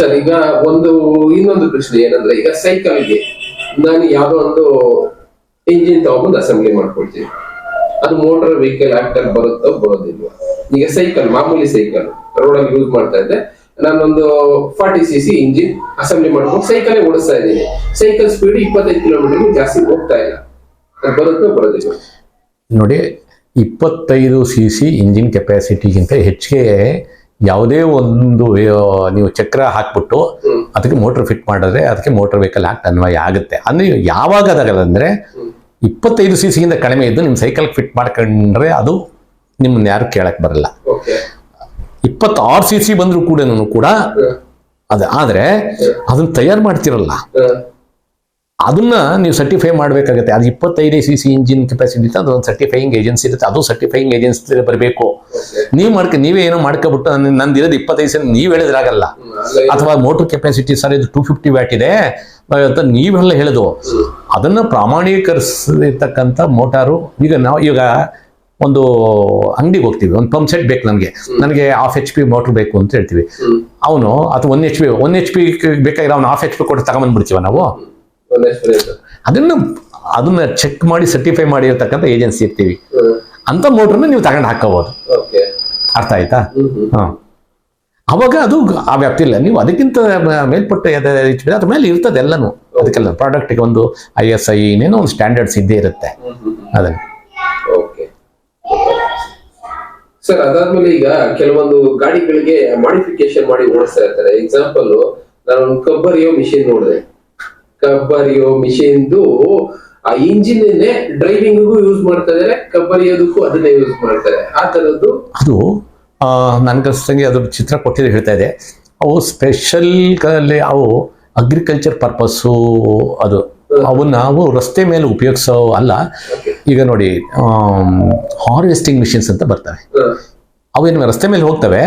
Sir ಈಗ ಇನ್ನೊಂದು ಪ್ರಶ್ನೆ ಏನಂದ್ರೆ, ಈಗ ಸೈಕಲ್ಗೆ ನಾನು ಯಾವ್ದೋ ಒಂದು ಇಂಜಿನ್ ತಗೊಂಡು ಅಸೆಂಬ್ಲಿ ಮಾಡ್ಕೊಳ್ತೀನಿ, ಅದು ಮೋಟಾರ್ ವೆಹಿಕಲ್ ಆಕ್ಟ್ ಅಲ್ಲಿ ಬರುತ್ತೋ ಬರೋದಿಲ್ವಾ? ಈಗ ಸೈಕಲ್, ಮಾಮೂಲಿ ಸೈಕಲ್ ರೋಡಲ್ಲಿ ಯೂಸ್ ಮಾಡ್ತಾ ಇದ್ದೆ, ನಾನೊಂದು 40cc ಇಂಜಿನ್ ಅಸೆಂಬ್ಲಿ ಮಾಡ್ಕೊಂಡು ಸೈಕಲ್ ಓಡಿಸ್ತಾ ಇದ್ದೀನಿ. ಸೈಕಲ್ ಸ್ಪೀಡ್ 25 ಕಿಲೋಮೀಟರ್ ಜಾಸ್ತಿ ಹೋಗ್ತಾ ಇಲ್ಲ, ಬರುತ್ತೋ ಬರೋದಿಲ್ಲ? ನೋಡಿ, 25cc ಇಂಜಿನ್ ಕೆಪಾಸಿಟಿಗಿಂತ ಹೆಚ್ಚಿಗೆ ಯಾವುದೇ ಒಂದು ನೀವು ಚಕ್ರ ಹಾಕ್ಬಿಟ್ಟು ಅದಕ್ಕೆ ಮೋಟರ್ ಫಿಟ್ ಮಾಡಿದ್ರೆ ಅದಕ್ಕೆ ಮೋಟರ್ ವೆಹಿಕಲ್ ಆಕ್ಟ್ ಅನ್ವಯ ಆಗುತ್ತೆ. ಅಂದ್ರೆ ಯಾವಾಗ ಅದಾಗದಂದ್ರೆ 25cc ಕಡಿಮೆ ಇದ್ದು ನಿಮ್ಮ ಸೈಕಲ್ ಫಿಟ್ ಮಾಡ್ಕೊಂಡ್ರೆ ಅದು ನಿಮ್ಮನ್ನ ಯಾರು ಕೇಳಕ್ ಬರಲ್ಲ. 26cc ಬಂದ್ರು ಕೂಡ ಆದ್ರೆ ಅದನ್ನ ತಯಾರು ಮಾಡ್ತಿರಲ್ಲ, ಅದನ್ನ ನೀವು ಸರ್ಟಿಫೈ ಮಾಡ್ಬೇಕಾಗುತ್ತೆ. ಅದು 25cc ಇಂಜಿನ್ ಕೆಪಾಸಿಟಿ ಇತ್ತು, ಅದೊಂದು ಸರ್ಟಿಫೈಯಿಂಗ್ ಏಜೆನ್ಸಿ ಇರುತ್ತೆ, ಅದು ಸರ್ಟಿಫೈಯಿಂಗ್ ಏಜೆನ್ಸಿ ಬರಬೇಕು. ನೀವೇ ಏನೋ ಮಾಡ್ಕೊಬಿಟ್ಟು ನಂದು ಇರೋದು 25 ನೀವು ಹೇಳಿದ್ರಾಗಲ್ಲ. ಅಥವಾ ಮೋಟರ್ ಕೆಪಾಸಿಟಿ ಸರ್ ಇದು 250 ವ್ಯಾಟ್ ಇದೆ ಅಂತ ನೀವೆಲ್ಲ ಹೇಳೋದು, ಅದನ್ನ ಪ್ರಾಮಾಣೀಕರಿಸಿರ್ತಕ್ಕಂಥ ಮೋಟಾರು. ಈಗ ಒಂದು ಅಂಗಡಿಗೆ ಹೋಗ್ತೀವಿ, ಒಂದು ಪಂಪ್ ಸೆಟ್ ಬೇಕು ನನಗೆ 1/2 HP ಮೋಟರ್ ಬೇಕು ಅಂತ ಹೇಳ್ತೀವಿ. ಅವನು ಅಥವಾ 1 HP ಬೇಕಾಗಿರೋ ಅವ್ನು 1/2 HP ಕೊಟ್ಟು ತಗೊಂಡ್ಬಂದ್ಬಿಡ್ತೀವ ನಾವು. ಅದನ್ನ ಚೆಕ್ ಮಾಡಿ ಸರ್ಟಿಫೈ ಮಾಡಿರ್ತಕ್ಕಂಥ ಏಜೆನ್ಸಿ ಇರ್ತೀವಿ, ಅಂತ ಮೋಟರ್ನ ನೀವು ತಗೊಂಡು ಹಾಕೋಬಹುದು. ಅರ್ಥ ಆಯ್ತಾ? ಅವಾಗ ಅದು ಆ ವ್ಯಾಪ್ತಿ ಇಲ್ಲ. ನೀವು ಅದಕ್ಕಿಂತ ಮೇಲ್ಪಟ್ಟ ಅದ್ರ ಮೇಲೆ ಇರ್ತದೆ ಎಲ್ಲನೂ. ಅದಕ್ಕೆಲ್ಲ ಪ್ರಾಡಕ್ಟ್ಗೆ ಒಂದು ISI ಇನ್ನೇನೋ ಒಂದು ಸ್ಟ್ಯಾಂಡರ್ಡ್ಸ್ ಇದ್ದೇ ಇರುತ್ತೆ. ಅದನ್ನ ಸರ್, ಅದಾದ್ಮೇಲೆ ಈಗ ಕೆಲವೊಂದು ಗಾಡಿಗಳಿಗೆ ಮಾಡಿಫಿಕೇಶನ್ ಮಾಡಿ ಓಡಿಸ್ತಾ ಇರ್ತಾರೆ. ಎಕ್ಸಾಂಪಲ್, ನಾನು ಒಂದು ಕಬ್ಬರಿಯೋ ಮಿಷಿನ್ ನೋಡಿದೆ. ಕಬ್ಬರಿಯೋ ಮಿಷಿನ್ದು ಆ ಇಂಜಿನ್ ಡ್ರೈವಿಂಗ್ಗೂ ಯೂಸ್ ಮಾಡ್ತಾ ಇದಾರೆ, ಕಬ್ಬರಿಯೋದಕ್ಕೂ ಅದನ್ನೇ ಯೂಸ್ ಮಾಡ್ತಾರೆ. ಆ ತರದ್ದು ಅದು ನನ್ಗನ್ಸಂಗೆ ಅದ್ರ ಚಿತ್ರ ಕೊಟ್ಟಿದ್ರೆ ಹೇಳ್ತಾ ಇದೆ. ಅವು ಸ್ಪೆಷಲ್ ಅವು ಅಗ್ರಿಕಲ್ಚರ್ ಪರ್ಪಸ್ಸು, ನಾವು ರಸ್ತೆ ಮೇಲೆ ಉಪಯೋಗಿಸೋ ಅಲ್ಲ. ಈಗ ನೋಡಿ, ಹಾರ್ವೆಸ್ಟಿಂಗ್ ಮಿಷಿನ್ಸ್ ಅಂತ ಬರ್ತವೆ. ಅವೇನು ರಸ್ತೆ ಮೇಲೆ ಹೋಗ್ತವೆ,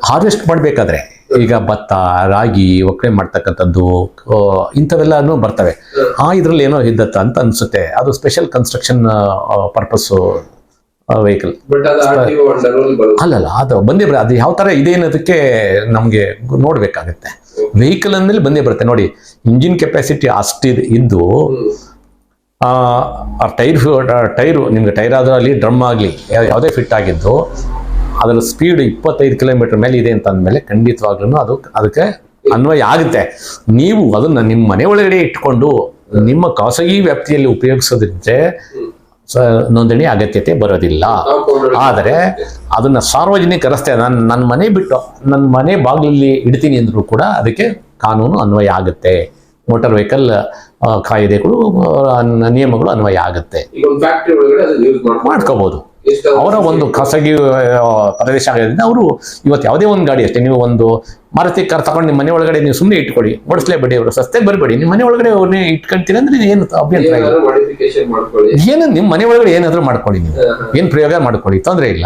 ಹಾರ್ವೆಸ್ಟ್ ಮಾಡ್ಬೇಕಾದ್ರೆ ಈಗ ಭತ್ತ, ರಾಗಿ, ಒಕ್ಕಣೆ ಮಾಡ್ತಕ್ಕಂಥದ್ದು ಇಂಥವೆಲ್ಲನೂ ಬರ್ತವೆ. ಇದ್ರಲ್ಲಿ ಏನೋ ಇದ್ದತ್ತ ಅಂತ ಅನ್ಸುತ್ತೆ. ಅದು ಸ್ಪೆಷಲ್ ಕನ್ಸ್ಟ್ರಕ್ಷನ್ ಪರ್ಪಸ್ ವೆಹಿಕಲ್ ಅಲ್ಲಲ್ಲ, ಅದು ಬಂದೇ ಬರುತ್ತೆ. ಅದು ಯಾವ ತರ ಇದೆ ಅನ್ನೋದಕ್ಕೆ ನಮ್ಗೆ ನೋಡ್ಬೇಕಾಗತ್ತೆ. ವೆಹಿಕಲ್ ಅಂದ್ಮೇಲೆ ಬಂದೇ ಬರುತ್ತೆ. ನೋಡಿ, ಇಂಜಿನ್ ಕೆಪಾಸಿಟಿ ಅಷ್ಟಿದೆ ಇದ್ದು ಟೈರು ನಿಮ್ಗೆ ಟೈರ್ ಆದ್ರೂ ಅಲ್ಲಿ ಡ್ರಮ್ ಆಗಲಿ ಯಾವುದೇ ಫಿಟ್ ಆಗಿದ್ದು ಅದರ ಸ್ಪೀಡ್ 25 ಕಿಲೋಮೀಟರ್ ಮೇಲೆ ಇದೆ ಅಂತ ಅಂದಮೇಲೆ ಖಂಡಿತವಾಗ್ಲೂ ಅದಕ್ಕೆ ಅನ್ವಯ ಆಗುತ್ತೆ. ನೀವು ಅದನ್ನ ನಿಮ್ಮ ಮನೆ ಒಳಗಡೆ ಇಟ್ಕೊಂಡು ನಿಮ್ಮ ಖಾಸಗಿ ವ್ಯಾಪ್ತಿಯಲ್ಲಿ ಉಪಯೋಗಿಸೋದಿದ್ರೆ ನೋಂದಣಿ ಅಗತ್ಯತೆ ಬರೋದಿಲ್ಲ. ಆದರೆ ಅದನ್ನ ಸಾರ್ವಜನಿಕ ರಸ್ತೆ ನನ್ನ ಮನೆ ಬಿಟ್ಟು ನನ್ನ ಮನೆ ಬಾಗಿಲಲ್ಲಿ ಇಡ್ತೀನಿ ಅಂದ್ರೂ ಕೂಡ ಅದಕ್ಕೆ ಕಾನೂನು ಅನ್ವಯ ಆಗುತ್ತೆ. ಮೋಟಾರ್ ವೆಹಿಕಲ್ ಕಾಯ್ದೆಗಳು, ನಿಯಮಗಳು ಅನ್ವಯ ಆಗುತ್ತೆ. ಮಾಡ್ಕೋಬಹುದು. ಅವರ ಒಂದು ಖಾಸಗಿ ಪ್ರದೇಶ ಆಗೋದ್ರಿಂದ ಅವರು ಇವತ್ತು ಯಾವುದೇ ಒಂದು ಗಾಡಿ ಅಷ್ಟೇ, ನೀವು ಒಂದು ಮಾರುತಿ ಕಾರ್ ತಗೊಂಡು ನಿಮ್ಮ ಮನೆ ಒಳಗಡೆ ನೀವು ಸುಮ್ಮನೆ ಇಟ್ಕೊಡಿ, ಓಡಿಸ್ಲೇಬೇಡಿ, ಅವರು ಸಸ್ತೆಗೆ ಬರಬೇಡಿ. ನಿಮ್ಮ ಮನೆ ಒಳಗಡೆ ಅವ್ರನ್ನೇ ಇಟ್ಕೊಂತೀರ ಅಂದ್ರೆ ಏನು ಅಭ್ಯಂತರ ಇಲ್ಲ. ಏನು ನಿಮ್ಮ ಮನೆ ಒಳಗಡೆ ಏನಾದ್ರೂ ಮಾಡ್ಕೊಳ್ಳಿ, ನೀವು ಏನ್ ಪ್ರಯೋಗ ಮಾಡ್ಕೊಳ್ಳಿ, ತೊಂದರೆ ಇಲ್ಲ.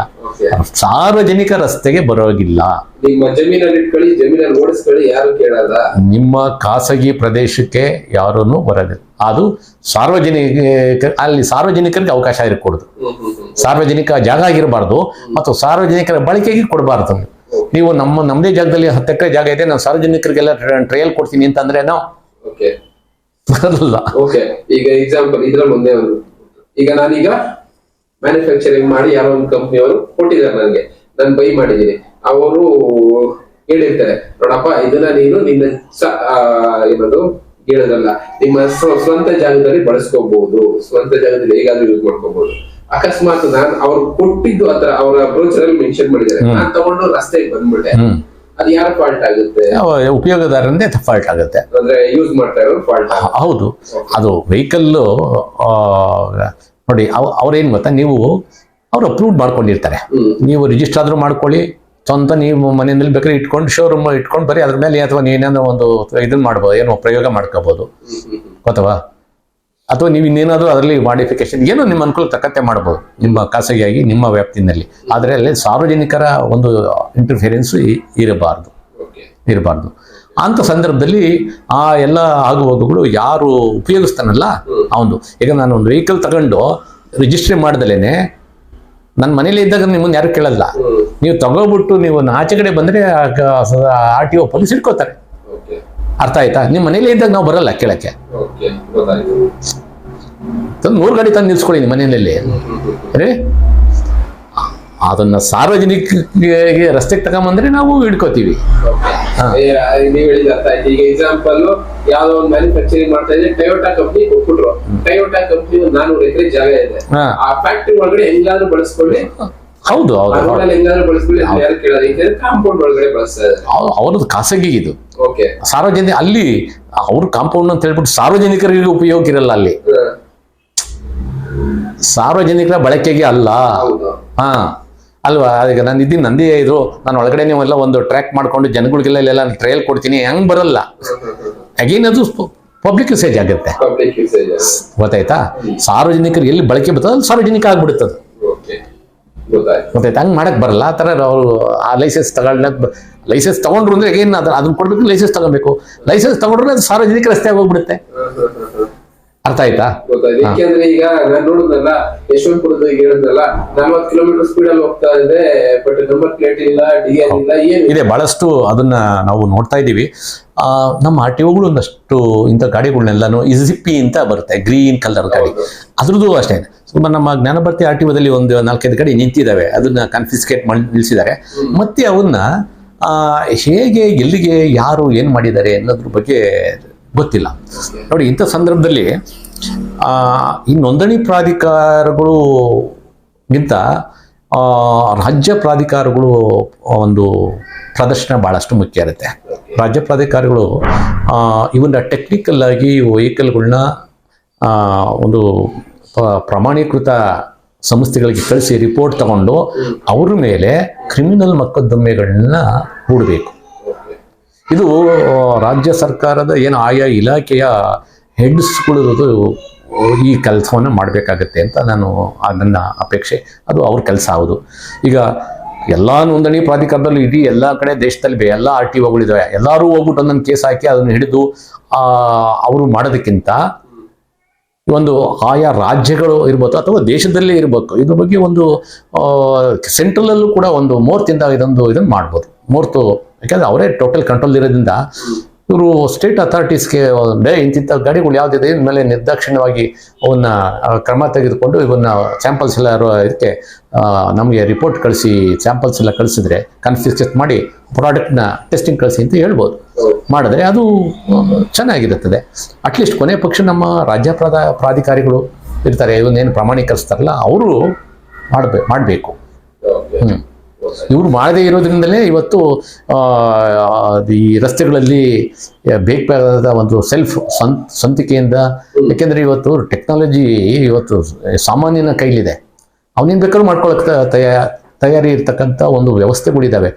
ಸಾರ್ವಜನಿಕ ರಸ್ತೆಗೆ ಬರೋಗಿಲ್ಲ. ನಿಮ್ಮ ಜಮೀನಲ್ಲಿ ಇಟ್ಕೊಳ್ಳಿ, ಜಮೀನಲ್ಲಿ ಓಡಿಸ್ಕೊಳ್ಳಿ, ಯಾರು ಕೇಳಲ್ಲ. ನಿಮ್ಮ ಖಾಸಗಿ ಪ್ರದೇಶಕ್ಕೆ ಯಾರನ್ನು ಬರೋದಿಲ್ಲ. ಅದು ಸಾರ್ವಜನಿಕರಿಗೆ ಅವಕಾಶ ಇರಕೂಡದು. ಸಾರ್ವಜನಿಕ ಜಾಗ ಆಗಿರಬಾರ್ದು ಮತ್ತು ಸಾರ್ವಜನಿಕರ ಬಳಕೆಗೆ ಕೊಡಬಾರ್ದು. ನೀವು ನಮ್ಮದೇ ಜಾಗದಲ್ಲಿ 10 ಎಕರೆ ಜಾಗ ಇದೆ, ನಾನು ಸಾರ್ವಜನಿಕರಿಗೆಲ್ಲ ಟ್ರಯಲ್ ಕೊಡ್ತೀನಿ ಅಂತಂದ್ರೆ ನಾವು ಬರಲ್ಲ. ಈಗ ಎಕ್ಸಾಂಪಲ್ ಇದ್ರಲ್ಲಿ ಒಂದೇ ಒಂದು, ಈಗ ನಾನೀಗ ಮ್ಯಾನುಫ್ಯಾಕ್ಚರಿಂಗ್ ಮಾಡಿ ಯಾರೋ ಒಂದು ಕಂಪ್ನಿಯವರು ಕೊಟ್ಟಿದ್ದಾರೆ ನನಗೆ, ನಾನು ಬೈ ಮಾಡಿದ್ದೀನಿ. ಅವರು ಹೇಳಿರ್ತಾರೆ, ನೋಡಪ್ಪ ಇದನ್ನ ನೀನು ನಿನ್ನ ಏನದು ಹೇಳೋದಲ್ಲ, ನಿಮ್ಮ ಸ್ವಂತ ಜಾಗದಲ್ಲಿ ಬಳಸ್ಕೋಬಹುದು, ಸ್ವಂತ ಜಾಗದಲ್ಲಿ ಹೇಗಾದ್ರೂ ಯೂಸ್ ಮಾಡ್ಕೋಬಹುದು. ಅಕಸ್ಮಾತ್ ಅವ್ರು ಕೊಟ್ಟಿದ್ದು ಆತರ ಅವರ ಬ್ರೋಚರ್ ಅಲ್ಲಿ ಮೆನ್ಷನ್ ಮಾಡಿದ್ದಾರೆ, ನಾನು ತಗೊಂಡು ರಸ್ತೆಗೆ ಬಂದ್ಬಿಟ್ಟೆ, ಅದು ಯಾರ ಫಾಲ್ಟ್ ಆಗುತ್ತೆ? ಉಪಯೋಗದಾರಂದೇ ಫಾಲ್ಟ್ ಆಗುತ್ತೆ, ಅಂದ್ರೆ ಯೂಸ್ ಮಾಡ್ತಾ ಇರೋ ಫಾಲ್ಟ್. ಹೌದು. ಅದು ವೆಹಿಕಲ್ ನೋಡಿ, ಅವ್ರೇನ್ ಗೊತ್ತಾ, ನೀವು ಅವ್ರು ಅಪ್ರೂವ್ ಮಾಡ್ಕೊಂಡಿರ್ತಾರೆ. ನೀವು ರಿಜಿಸ್ಟರ್ ಆದ್ರೂ ಮಾಡ್ಕೊಳ್ಳಿ, ಸ್ವಂತ ನೀವು ಮನೆಯಲ್ಲಿ ಬೇಕಾದ್ರೆ ಇಟ್ಕೊಂಡು ಶೋರೂಮ್ ಇಟ್ಕೊಂಡು ಬರೀ ಅದ್ರ ಮೇಲೆ ಅಥವಾ ನೀವೇನಾದ್ರೂ ಒಂದು ಇದನ್ನ ಮಾಡ್ಬೋದು, ಏನೋ ಪ್ರಯೋಗ ಮಾಡ್ಕೋಬಹುದು, ಗೊತ್ತವಾ? ಅಥವಾ ನೀವು ಇನ್ನೇನಾದ್ರೂ ಅದರಲ್ಲಿ ಮಾಡಿಫಿಕೇಶನ್ ಏನೋ ನಿಮ್ಮ ಅನುಕೂಲ ತಕ್ಕಂತೆ ಮಾಡ್ಬೋದು ನಿಮ್ಮ ಖಾಸಗಿಯಾಗಿ ನಿಮ್ಮ ವ್ಯಾಪ್ತಿನಲ್ಲಿ. ಆದರೆ ಅಲ್ಲಿ ಸಾರ್ವಜನಿಕರ ಒಂದು ಇಂಟರ್ಫಿಯರೆನ್ಸ್ ಇರಬಾರ್ದು. ಅಂತ ಸಂದರ್ಭದಲ್ಲಿ ಆ ಎಲ್ಲ ಆಗುಹೋಗುಗಳು ಯಾರು ಉಪಯೋಗಿಸ್ತಾನಲ್ಲ ಅವನು. ಈಗ ನಾನು ಒಂದು ವೆಹಿಕಲ್ ತಗೊಂಡು ರಿಜಿಸ್ಟ್ರಿ ಮಾಡ್ದಲೇನೆ ನನ್ನ ಮನೇಲಿ ಇದ್ದಾಗ ನಿಮ್ಮನ್ನ ಯಾರು ಕೇಳಲ್ಲ. ನೀವು ತಗೋಬಿಟ್ಟು ನೀವು ಆಚೆ ಕಡೆ ಬಂದ್ರೆ RTO ಪೊಲೀಸ್ ಇಟ್ಕೋತಾರೆ. ಅರ್ಥ ಆಯ್ತಾ? ನಿಮ್ಮ ಮನೇಲಿ ಇದ್ದಾಗ ನಾವು ಬರಲ್ಲ ಕೇಳಕ್ಕೆ. ಓಕೆ, ಗೊತ್ತಾಯ್ತು. 100 ಗಾಡಿ ತಂದು ನಿಲ್ಸ್ಕೊಳ್ಳಿ ನಿಮ್ಮ ಮನೆಯಲ್ಲಿ ಅರೇ, ಅದನ್ನ ಸಾರ್ವಜನಿಕರಿಗೆ ರಸ್ತೆಗೆ ತಗೊಂಬಂದ್ರೆ ನಾವು ಹಿಡ್ಕೋತೀವಿ. ನೀವ್ ಹೇಳಿದ ಅರ್ಥ ಆಯ್ತು. ಈಗ ಎಕ್ಸಾಂಪಲ್ ಯಾವ್ದೋ ಒಂದು ಮ್ಯಾನುಫ್ಯಾಕ್ಚರಿಂಗ್ ಮಾಡ್ತಾ ಇದ್ರೆ ಟೊಯೋಟಾ ಕಂಪ್ನಿ ಕೊಟ್ಬಿಟ್ರು. ಟೊಯೋಟಾ ಕಂಪ್ನಿ 400 ಎಕರೆ ಜಾಗ ಇದೆ, ಆ ಫ್ಯಾಕ್ಟ್ರಿ ಒಳಗಡೆ ಹೆಂಗಾದ್ರೂ ಬಳಸ್ಕೊಳ್ಳಿ. ಹೌದು ಹೌದು, ಹೆಂಗಾದ್ರೂ ಬಳಸ್ಕೊಳ್ಳಿ, ಯಾರು ಕೇಳೋದು, ಕಾಂಪೌಂಡ್ ಒಳಗಡೆ ಬಳಸ್ತಾ ಇದ್ದಾರೆ. ಅವ್ರದ್ದು ಖಾಸಗಿ ಇದು. ಓಕೆ, ಸಾರ್ವಜನಿಕ ಅಲ್ಲಿ ಅವ್ರ ಕಾಂಪೌಂಡ್ ಅಂತ ಹೇಳ್ಬಿಟ್ಟು ಸಾರ್ವಜನಿಕರಿಗೆ ಉಪಯೋಗ ಇರಲ್ಲ ಅಲ್ಲಿ, ಸಾರ್ವಜನಿಕರ ಬಳಕೆಗೆ ಅಲ್ಲ. ಹಾ ಅಲ್ವಾ? ಈಗ ನಾನು ಇದ್ದೀನಿ ನಂದಿ ಇದು, ನಾನು ಒಳಗಡೆ ನೀವೆಲ್ಲ ಒಂದು ಟ್ರ್ಯಾಕ್ ಮಾಡ್ಕೊಂಡು ಜನಗಳಿಗೆಲ್ಲ ಇಲ್ಲೆಲ್ಲ ಟ್ರಯಲ್ ಕೊಡ್ತೀನಿ, ಹೆಂಗ್ ಬರಲ್ಲ. ಅಗೇನ್ ಅದು ಪಬ್ಲಿಕ್ ಯೂಸೇಜ್ ಆಗುತ್ತೆ, ಗೊತ್ತಾಯ್ತಾ? ಸಾರ್ವಜನಿಕರಿಗೆ ಎಲ್ಲಿ ಬಳಕೆ ಬರ್ತದೆ ಅಲ್ಲಿ ಸಾರ್ವಜನಿಕ ಆಗ್ಬಿಡುತ್ತದೆ, ಗೊತ್ತಾಯ್ತಾ? ಹಂಗ್ ಮಾಡಕ್ ಬರಲ್ಲ. ಆ ತರ ಅವರು ಆ ಲೈಸೆನ್ಸ್ ಲೈಸೆನ್ಸ್ ತಗೊಂಡ್ರು ಅಂದ್ರೆ ಏನ್ ಅದನ್ನ ಕೊಡ್ಬೇಕು, ಲೈಸೆನ್ಸ್ ತಗೋಬೇಕು. ಲೈಸೆನ್ಸ್ ತಗೊಂಡ್ರೆ ಅದು ಸಾರ್ವಜನಿಕ ರಸ್ತೆಯಾಗಿ ಹೋಗ್ಬಿಡುತ್ತೆ. ಅರ್ಥ ಆಯ್ತಾ? ಯಾಕೆಂದ್ರೆ ಈಗ ನಾನು ನೋಡುದಲ್ಲ, ಯಶವಂತಪುರದ ಹೇಳಿದ್ರಲ್ಲ, 40 ಕಿಲೋಮೀಟರ್ ಸ್ಪೀಡ್ ಅಲ್ಲಿ ಹೋಗ್ತಾ ಇದೆ, ಬಟ್ ನಂಬರ್ ಪ್ಲೇಟ್ ಇಲ್ಲ, ಡಿಎನ್ ಇಲ್ಲ, ಇದೆ ಬಹಳಷ್ಟು. ಅದನ್ನ ನಾವು ನೋಡ್ತಾ ಇದೀವಿ. ನಮ್ಮ RTOಗಳು ಒಂದಷ್ಟು ಇಂಥ ಗಾಡಿಗಳನ್ನೆಲ್ಲಾನು ಜಿಪ್ಪಿ ಅಂತ ಬರುತ್ತೆ, ಗ್ರೀನ್ ಕಲರ್ ಗಾಡಿ, ಅದ್ರದ್ದು ಅಷ್ಟೇ. ನಮ್ಮ ಜ್ಞಾನಭರ್ತಿ RTOದಲ್ಲಿ ಒಂದು 4-5 ಗಾಡಿ ನಿಂತಿದ್ದಾವೆ, ಅದನ್ನ ಕನ್ಫಿಸ್ಕೇಟ್ ಮಾಡಿ ನಿಲ್ಸಿದ್ದಾರೆ. ಮತ್ತೆ ಅವನ್ನ ಹೇಗೆ, ಎಲ್ಲಿಗೆ, ಯಾರು ಏನ್ ಮಾಡಿದ್ದಾರೆ ಅನ್ನೋದ್ರ ಬಗ್ಗೆ ಗೊತ್ತಿಲ್ಲ. ನೋಡಿ, ಇಂಥ ಸಂದರ್ಭದಲ್ಲಿ ಈ ನೋಂದಣಿ ಪ್ರಾಧಿಕಾರಗಳು ಗಿಂತ ರಾಜ್ಯ ಪ್ರಾಧಿಕಾರಗಳು ಒಂದು ಪ್ರದರ್ಶನ ಬಹಳಷ್ಟು ಮುಖ್ಯ ಇರುತ್ತೆ. ರಾಜ್ಯ ಪ್ರಾಧಿಕಾರಗಳು ಇವನ್ನ ಟೆಕ್ನಿಕಲ್ ಆಗಿ ವೆಹಿಕಲ್ಗಳನ್ನ ಒಂದು ಪ್ರಮಾಣೀಕೃತ ಸಂಸ್ಥೆಗಳಿಗೆ ಕಳಿಸಿ ರಿಪೋರ್ಟ್ ತಗೊಂಡು ಅವ್ರ ಮೇಲೆ ಕ್ರಿಮಿನಲ್ ಮೊಕದ್ದಮೆಗಳನ್ನ ಹೂಡಬೇಕು. ಇದು ರಾಜ್ಯ ಸರ್ಕಾರದ ಏನು ಆಯಾ ಇಲಾಖೆಯ ಹೆಡ್ಸ್ಗಳು ಈ ಕೆಲಸವನ್ನು ಮಾಡಬೇಕಾಗತ್ತೆ ಅಂತ ನನ್ನ ಅಪೇಕ್ಷೆ. ಅದು ಅವ್ರ ಕೆಲಸ ಹೌದು. ಈಗ ಎಲ್ಲ ನೋಂದಣಿ ಪ್ರಾಧಿಕಾರದಲ್ಲೂ ಇಡೀ ಎಲ್ಲ ಕಡೆ ದೇಶದಲ್ಲಿ ಎಲ್ಲ RTOಗಳಿದ್ದಾವೆ, ಎಲ್ಲರೂ ಹೋಗ್ಬಿಟ್ಟು ಒಂದೊಂದು ಕೇಸ್ ಹಾಕಿ ಅದನ್ನು ಹಿಡಿದು ಅವರು ಮಾಡೋದಕ್ಕಿಂತ ಒಂದು ಆಯಾ ರಾಜ್ಯಗಳು ಇರ್ಬೋದು ಅಥವಾ ದೇಶದಲ್ಲೇ ಇರಬೇಕು, ಇದ್ರ ಬಗ್ಗೆ ಒಂದು ಸೆಂಟ್ರಲಲ್ಲೂ ಕೂಡ ಒಂದು ಮೋರ್ತಿಂದ ಇದನ್ನು ಮಾಡ್ಬೋದು. ಮೋರ್ತು ಯಾಕಂದ್ರೆ ಅವರೇ ಟೋಟಲ್ ಕಂಟ್ರೋಲ್ ಇರೋದ್ರಿಂದ ಇವರು ಸ್ಟೇಟ್ ಅಥಾರಿಟೀಸ್ಗೆ ಇಂತಿಂಥ ಗಾಡಿಗಳು ಯಾವುದಿದೆ ಮೇಲೆ ನಿರ್ದಾಕ್ಷಿಣ್ಯವಾಗಿ ಅವನ್ನ ಕ್ರಮ ತೆಗೆದುಕೊಂಡು ಇವನ್ನ ಸ್ಯಾಂಪಲ್ಸ್ ಎಲ್ಲ ಇದಕ್ಕೆ ನಮಗೆ ರಿಪೋರ್ಟ್ ಕಳಿಸಿ ಸ್ಯಾಂಪಲ್ಸ್ ಎಲ್ಲ ಕಳಿಸಿದ್ರೆ ಕನ್ಫಿಸ್ಕೇಟ್ ಮಾಡಿ ಪ್ರಾಡಕ್ಟ್ನ ಟೆಸ್ಟಿಂಗ್ ಕಳಿಸಿ ಅಂತ ಹೇಳ್ಬೋದು. ಮಾಡಿದ್ರೆ ಅದು ಚೆನ್ನಾಗಿರುತ್ತದೆ. ಅಟ್ಲೀಸ್ಟ್ ಕೊನೆ ಪಕ್ಷ ನಮ್ಮ ರಾಜ್ಯ ಪ್ರಾಧಿಕಾರಿಗಳು ಇರ್ತಾರೆ, ಇವನ್ನೇನು ಪ್ರಮಾಣೀಕರಿಸ್ತಾರಲ್ಲ ಅವರು ಮಾಡಬೇಕು. ಇವರು ಮಾಡದೇ ಇರೋದ್ರಿಂದಲೇ ಇವತ್ತು ಈ ರಸ್ತೆಗಳಲ್ಲಿ ಬೇಕಾದ ಒಂದು ಸೆಲ್ಫ್ ಸ್ವಂತಿಕೆಯಿಂದ, ಯಾಕೆಂದ್ರೆ ಇವತ್ತು ಟೆಕ್ನಾಲಜಿ ಇವತ್ತು ಸಾಮಾನ್ಯನ ಕೈಲಿದೆ, ಅವನೇನು ಬೇಕಾದ್ರೂ ಮಾಡ್ಕೊಳಕ್ಕೆ ತಯಾರಿ ಇರ್ತಕ್ಕಂಥ ಒಂದು ವ್ಯವಸ್ಥೆಗಳಿದ್ದಾವೆ.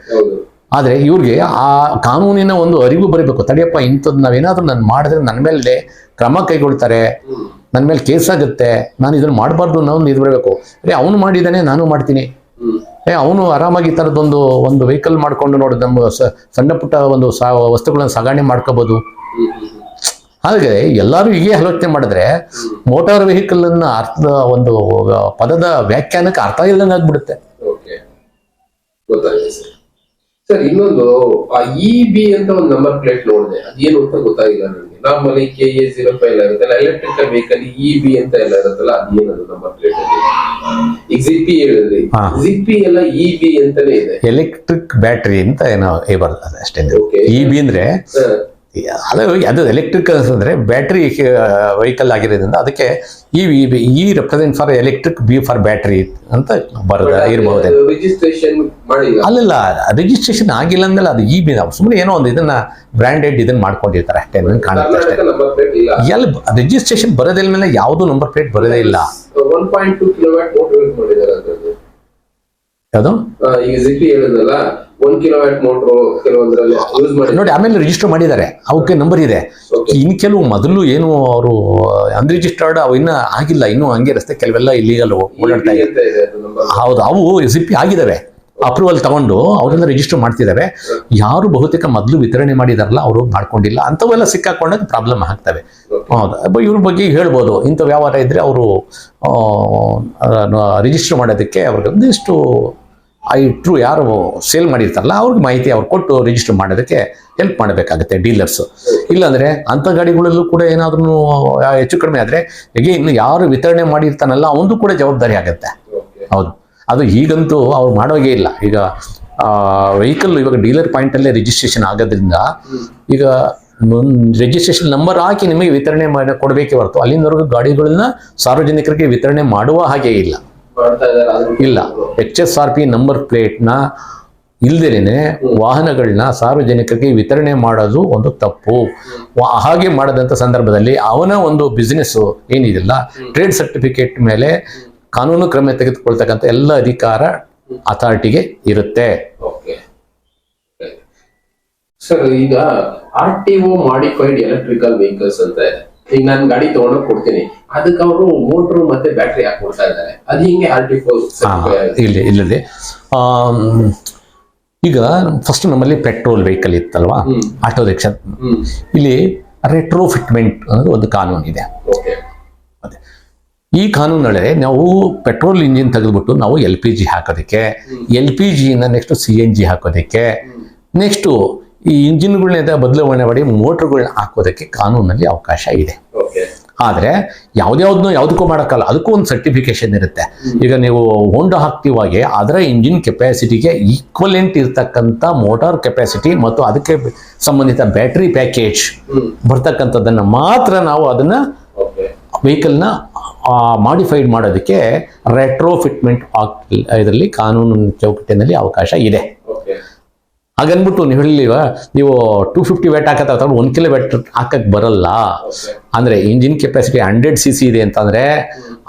ಆದರೆ ಇವ್ರಿಗೆ ಆ ಕಾನೂನಿನ ಒಂದು ಅರಿವು ಬರಬೇಕು. ತಡೆಯಪ್ಪ, ಇಂಥದ್ದು ನಾವೇನಾದ್ರೂ ನಾನು ಮಾಡಿದ್ರೆ ನನ್ನ ಮೇಲೆ ಕ್ರಮ ಕೈಗೊಳ್ತಾರೆ, ನನ್ನ ಮೇಲೆ ಕೇಸ್ ಆಗುತ್ತೆ, ನಾನು ಇದನ್ನು ಮಾಡಬಾರ್ದು ಅನ್ನೋ ಇದು ಬರಬೇಕು. ಅವನು ಮಾಡಿದ್ದಾನೆ ನಾನು ಮಾಡ್ತೀನಿ, ಅವನು ಆರಾಮಾಗಿ ಈ ಥರದ್ದೊಂದು ವೆಹಿಕಲ್ ಮಾಡ್ಕೊಂಡು ನೋಡಿ ನಮ್ಮ ಸಣ್ಣ ಪುಟ್ಟ ಒಂದು ವಸ್ತುಗಳನ್ನ ಸಾಗಣೆ ಮಾಡ್ಕೋಬಹುದು. ಹಾಗೆ ಎಲ್ಲರೂ ಹೀಗೆ ಆಲೋಚನೆ ಮಾಡಿದ್ರೆ ಮೋಟಾರ್ ವೆಹಿಕಲ್ ಅನ್ನ ಅರ್ಥದ ಒಂದು ಪದದ ವ್ಯಾಖ್ಯಾನಕ್ಕೆ ಅರ್ಥ ಇಲ್ಲದಂಗೆ ಆಗ್ಬಿಡುತ್ತೆ. ಸರ್, ಇನ್ನೊಂದು EB ಅಂತ ಒಂದು ನಂಬರ್ ಪ್ಲೇಟ್ ನೋಡಿದೆ, ಅದೇನು ಅಂತ ಗೊತ್ತಾಗಿಲ್ಲ ನನಗೆ. ನಾರ್ಮಲಿ KA05 ಎಲ್ಲ ಇರುತ್ತೆ, ಎಲೆಕ್ಟ್ರಿಕಲ್ ವೆಹಿಕಲ್ EB ಅಂತ ಎಲ್ಲ ಇರುತ್ತಲ್ಲ, ಅದೇನದು ನಂಬರ್ ಪ್ಲೇಟ್ ಅಲ್ಲಿ? ಈಗ ಜಿಪ್ಪಿ ಹೇಳಿದ್ರಿ, ಜಿಪ್ಪಿ ಎಲ್ಲ EB ಅಂತಾನೆ ಇದೆ, ಎಲೆಕ್ಟ್ರಿಕ್ ಬ್ಯಾಟ್ರಿ ಅಂತ ಏನೋ ಬರ್ತದೆ ಅಷ್ಟೇ. EB ಅಂದ್ರೆ ಅದು ಎಲೆಕ್ಟ್ರಿಕ್ ಅಂದ್ರೆ ಬ್ಯಾಟ್ರಿ ವೆಹಿಕಲ್ ಆಗಿರೋದ್ರಿಂದ ಅದಕ್ಕೆ E represent for electric, B for battery ಅಂತ ಇರಬಹುದು. ರಿಜಿಸ್ಟ್ರೇಷನ್ ಅಲ್ಲಲ್ಲ, ರಿಜಿಸ್ಟ್ರೇಷನ್ ಆಗಿಲ್ಲ ಅಂದಲ್ಲ, ಅದು EB ಸುಮ್ಮನೆ ಏನೋ ಒಂದು ಇದನ್ನ ಬ್ರಾಂಡೆಡ್ ಇದನ್ನ ಮಾಡ್ಕೊಂಡಿರ್ತಾರೆ ಅಷ್ಟೇ, ಕಾಣುತ್ತೆ ಅಷ್ಟೇ. ಎಲ್ಲಿ ರಿಜಿಸ್ಟ್ರೇಷನ್ ಬರೋದಿಲ್ಲ ಮೇಲೆ ಯಾವುದು ನಂಬರ್ ಪ್ಲೇಟ್ ಬರೋದೇ ಇಲ್ಲ. 1.2 ಕಿಲೋವ್ಯಾಟ್ ಮೋಟರ್ ಯೂಸ್ ಮಾಡಿದ್ದಾರೆ ಅದರಲ್ಲಿ. ಯಾವುದು ಈಗ ಜಿಪ್ಪಿ ಹೇಳಿದ್ರಲ್ಲ, 1 ಕಿಲೋವ್ಯಾಟ್ ಮೋಟರ್ ಕೆಲವೊಂದರಲ್ಲಿ ಯೂಸ್ ಮಾಡಿ ನೋಡಿ, ಆಮೇಲೆ ರಿಜಿಸ್ಟರ್ ಮಾಡಿದ್ದಾರೆ, ಅವಕ್ಕೆ ನಂಬರ್ ಇದೆ. ಇನ್ ಕೆಲವು ಮೊದಲು ಏನು ಅವರು ಅನ್ರಿಜಿಸ್ಟರ್ಡ್ ಅವು ಇನ್ನ ಆಗಿಲ್ಲ, ಇನ್ನೂ ಹಂಗೆ ರಸ್ತೆ ಕೆಲವೆಲ್ಲ ಇಲ್ಲಿಗಲ್ ಓಡಾಡ್ತಾ ಇದೆ. ಹೌದು, ಅವು ಜಿಪ್ಪಿ ಆಗಿದ್ದಾವೆ, ಅಪ್ರೂವಲ್ ತಗೊಂಡು ಅವರೆಲ್ಲ ರಿಜಿಸ್ಟರ್ ಮಾಡ್ತಿದ್ದಾವೆ. ಯಾರು ಬಹುತೇಕ ಮೊದಲು ವಿತರಣೆ ಮಾಡಿದಾರಲ್ಲ ಅವರು ಮಾಡ್ಕೊಂಡಿಲ್ಲ, ಅಂಥವೆಲ್ಲ ಸಿಕ್ಕಾಕೊಂಡಾಗ ಪ್ರಾಬ್ಲಮ್ ಆಗ್ತವೆ. ಹೌದು, ಇವ್ರ ಬಗ್ಗೆ ಹೇಳ್ಬೋದು, ಇಂಥ ವ್ಯವಹಾರ ಇದ್ರೆ ಅವರು ರಿಜಿಸ್ಟರ್ ಮಾಡೋದಕ್ಕೆ ಅವ್ರಿಗೆ ಒಂದಿಷ್ಟು ಆ ಇಟ್ಟರು ಯಾರು ಸೇಲ್ ಮಾಡಿರ್ತಾರಲ್ಲ ಅವ್ರಿಗೆ ಮಾಹಿತಿ ಅವ್ರು ಕೊಟ್ಟು ರಿಜಿಸ್ಟರ್ ಮಾಡೋದಕ್ಕೆ ಹೆಲ್ಪ್ ಮಾಡಬೇಕಾಗುತ್ತೆ ಡೀಲರ್ಸು. ಇಲ್ಲಾಂದರೆ ಅಂಥ ಗಾಡಿಗಳಲ್ಲೂ ಕೂಡ ಏನಾದ್ರೂ ಹೆಚ್ಚು ಕಡಿಮೆ ಆದರೆ ಹೇಗೆ ಇನ್ನು ಯಾರು ವಿತರಣೆ ಮಾಡಿರ್ತಾನಲ್ಲ ಅವನದು ಕೂಡ ಜವಾಬ್ದಾರಿ ಆಗುತ್ತೆ. ಹೌದು, ಅದು ಈಗಂತೂ ಅವ್ರು ಮಾಡೋಗೇ ಇಲ್ಲ. ಈಗ ವೆಹಿಕಲ್ ಇವಾಗ ಡೀಲರ್ ಪಾಯಿಂಟಲ್ಲೇ ರಿಜಿಸ್ಟ್ರೇಷನ್ ಆಗೋದ್ರಿಂದ ಈಗ ರಿಜಿಸ್ಟ್ರೇಷನ್ ನಂಬರ್ ಹಾಕಿ ನಿಮಗೆ ವಿತರಣೆ ಮಾಡಿ ಕೊಡಬೇಕೇ ಹೊರತು ಅಲ್ಲಿಂದವರೆಗೂ ಗಾಡಿಗಳನ್ನ ಸಾರ್ವಜನಿಕರಿಗೆ ವಿತರಣೆ ಮಾಡುವ ಹಾಗೆ ಇಲ್ಲ. HSRP ನಂಬರ್ ಪ್ಲೇಟ್ನ ಇಲ್ದೇನೆ ವಾಹನಗಳನ್ನ ಸಾರ್ವಜನಿಕರಿಗೆ ವಿತರಣೆ ಮಾಡೋದು ಒಂದು ತಪ್ಪು. ಹಾಗೆ ಮಾಡದಂಥ ಸಂದರ್ಭದಲ್ಲಿ ಅವನ ಒಂದು ಬಿಸ್ನೆಸ್ ಏನಿದೆಯಲ್ಲ ಟ್ರೇಡ್ ಸರ್ಟಿಫಿಕೇಟ್ ಮೇಲೆ ಕಾನೂನು ಕ್ರಮ ತೆಗೆದುಕೊಳ್ತಕ್ಕಂಥ ಎಲ್ಲ ಅಧಿಕಾರ ಅಥಾರಿಟಿಗೆ ಇರುತ್ತೆ. ಸರ್, ಈಗ RTO ಮಾಡಿಫೈಡ್ ಎಲೆಕ್ಟ್ರಿಕಲ್ ವೆಹಿಕಲ್ಸ್ ಅಂತ ಇದೆ. ಈಗ ನಾನು ಗಾಡಿ ತಗೊಂಡೋಗಿ ಕೊಡ್ತೀನಿ, ಅದಕ್ಕೆ ಅವರು ಮೋಟರ್ ಮತ್ತೆ ಬ್ಯಾಟ್ರಿ ಹಾಕಿ ಕೊಡ್ತಾ ಇದ್ದಾರೆ. ಅದು ಹಿಂಗೆ ಇಲ್ಲದೆ ಈಗ ಫಸ್ಟ್ ನಮ್ಮಲ್ಲಿ ಪೆಟ್ರೋಲ್ ವೆಹಿಕಲ್ ಇತ್ತಲ್ವಾ, ಆಟೋ ರಿಕ್ಷಾ. ಇಲ್ಲಿ ರೆಟ್ರೋಫಿಟ್ಮೆಂಟ್ ಅನ್ನೋದು ಒಂದು ಕಾನೂನು ಇದೆ. ಅದೇ ಈ ಕಾನೂನೊಳಗೆ ನಾವು ಪೆಟ್ರೋಲ್ ಇಂಜಿನ್ ತೆಗೆದುಬಿಟ್ಟು ನಾವು LPG ಹಾಕೋದಕ್ಕೆ, LPGನ ನೆಕ್ಸ್ಟ್ CNG ಹಾಕೋದಕ್ಕೆ, ನೆಕ್ಸ್ಟು ಈ ಇಂಜಿನ್ಗಳನ್ನ ಬದಲಾವಣೆ ಮಾಡಿ ಮೋಟ್ರ್ಗಳನ್ನ ಹಾಕೋದಕ್ಕೆ ಕಾನೂನಲ್ಲಿ ಅವಕಾಶ ಇದೆ. ಆದರೆ ಯಾವುದಕ್ಕೂ ಮಾಡೋಕ್ಕಲ್ಲ, ಅದಕ್ಕೂ ಒಂದು ಸರ್ಟಿಫಿಕೇಶನ್ ಇರುತ್ತೆ. ಈಗ ನೀವು ಹೋಂಡಾ ಹಾಕ್ತಿವಾಗೆ ಅದರ ಇಂಜಿನ್ ಕೆಪಾಸಿಟಿಗೆ ಈಕ್ವಲೆಂಟ್ ಇರ್ತಕ್ಕಂಥ ಮೋಟಾರ್ ಕೆಪಾಸಿಟಿ ಮತ್ತು ಅದಕ್ಕೆ ಸಂಬಂಧಿತ ಬ್ಯಾಟ್ರಿ ಪ್ಯಾಕೇಜ್ ಬರ್ತಕ್ಕಂಥದ್ದನ್ನು ಮಾತ್ರ ನಾವು ಅದನ್ನು ವೆಹಿಕಲ್ನ ಮಾಡಿಫೈಡ್ ಮಾಡೋದಕ್ಕೆ ರೆಟ್ರೋಫಿಟ್ಮೆಂಟ್ ಇದರಲ್ಲಿ ಕಾನೂನು ಚೌಕಟ್ಟಿನಲ್ಲಿ ಅವಕಾಶ ಇದೆ. ಹಾಗನ್ಬಿಟ್ಟು ನೀವು ಹೇಳಿವ ನೀವು 250 ವ್ಯಾಟ್ ಹಾಕತ್ತ 1 ಕಿಲೋ ವ್ಯಾಟ್ ಹಾಕಕ್ಕೆ ಬರಲ್ಲ. ಅಂದರೆ ಇಂಜಿನ್ ಕೆಪಾಸಿಟಿ 100 cc ಇದೆ ಅಂತಂದರೆ